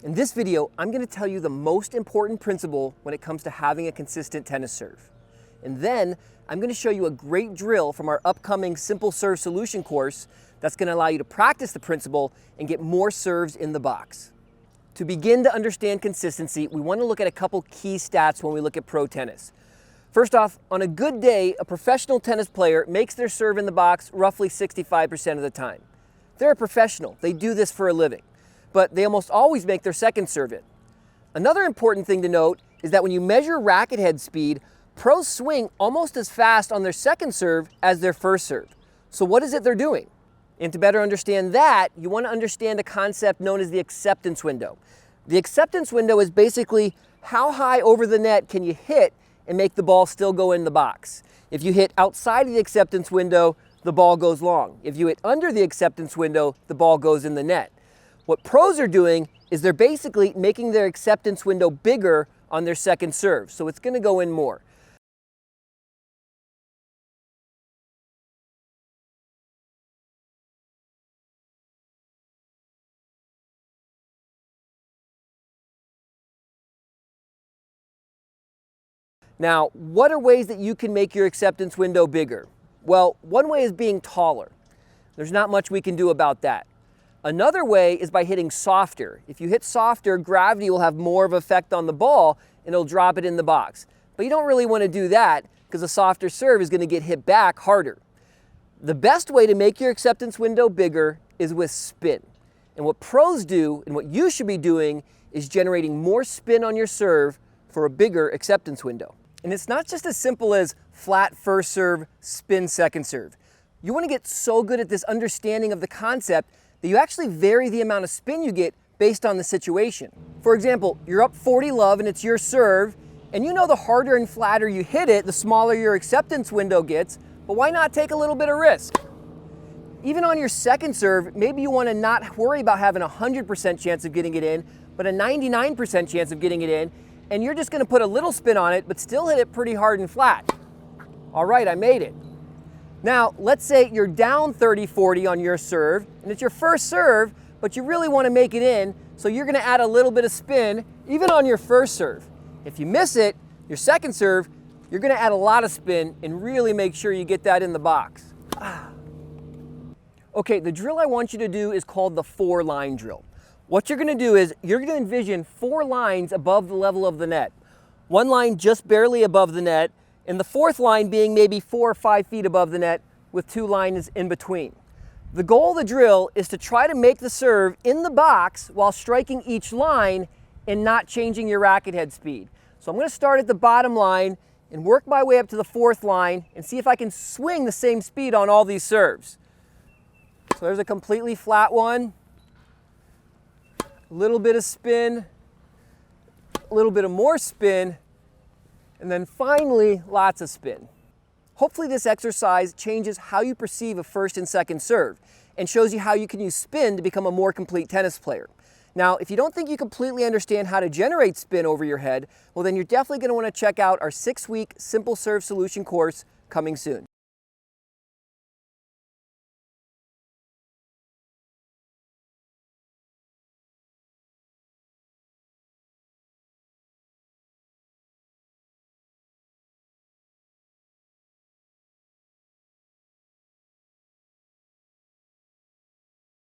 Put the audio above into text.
In this video, I'm going to tell you the most important principle when it comes to having a consistent tennis serve. And then I'm going to show you a great drill from our upcoming Simple Serve Solution course that's going to allow you to practice the principle and get more serves in the box. To begin to understand consistency, we want to look at a couple key stats when we look at pro tennis. First off, on a good day, a professional tennis player makes their serve in the box roughly 65% of the time. They're a professional. They do this for a living. But they almost always make their second serve in. Another important thing to note is that when you measure racket head speed, pros swing almost as fast on their second serve as their first serve. So what is it they're doing? And to better understand that, you want to understand a concept known as the acceptance window. The acceptance window is basically how high over the net can you hit and make the ball still go in the box. If you hit outside of the acceptance window, the ball goes long. If you hit under the acceptance window, the ball goes in the net. What pros are doing is they're basically making their acceptance window bigger on their second serve, so it's going to go in more. Now, what are ways that you can make your acceptance window bigger? Well, one way is being taller. There's not much we can do about that. Another way is by hitting softer. If you hit softer, gravity will have more of an effect on the ball and it'll drop it in the box. But you don't really want to do that because a softer serve is going to get hit back harder. The best way to make your acceptance window bigger is with spin. And what pros do and what you should be doing is generating more spin on your serve for a bigger acceptance window. And it's not just as simple as flat first serve, spin second serve. You want to get so good at this understanding of the concept that you actually vary the amount of spin you get based on the situation. For example, you're up 40-love and it's your serve, and you know the harder and flatter you hit it, the smaller your acceptance window gets, but why not take a little bit of risk? Even on your second serve, maybe you want to not worry about having a 100% chance of getting it in, but a 99% chance of getting it in, and you're just going to put a little spin on it, but still hit it pretty hard and flat. All right, I made it. Now, let's say you're down 30-40 on your serve, and it's your first serve, but you really want to make it in, so you're going to add a little bit of spin, even on your first serve. If you miss it, your second serve, you're going to add a lot of spin and really make sure you get that in the box. Okay, the drill I want you to do is called the 4-line drill. What you're going to do is you're going to envision 4 lines above the level of the net. 1 line just barely above the net, and the 4th line being maybe 4 or 5 feet above the net with 2 lines in between. The goal of the drill is to try to make the serve in the box while striking each line and not changing your racket head speed. So I'm going to start at the bottom line and work my way up to the 4th line and see if I can swing the same speed on all these serves. So there's a completely flat one, a little bit of spin, a little bit of more spin, and then finally, lots of spin. Hopefully this exercise changes how you perceive a first and second serve and shows you how you can use spin to become a more complete tennis player. Now, if you don't think you completely understand how to generate spin over your head, well then you're definitely going to want to check out our 6-week Simple Serve Solution course coming soon.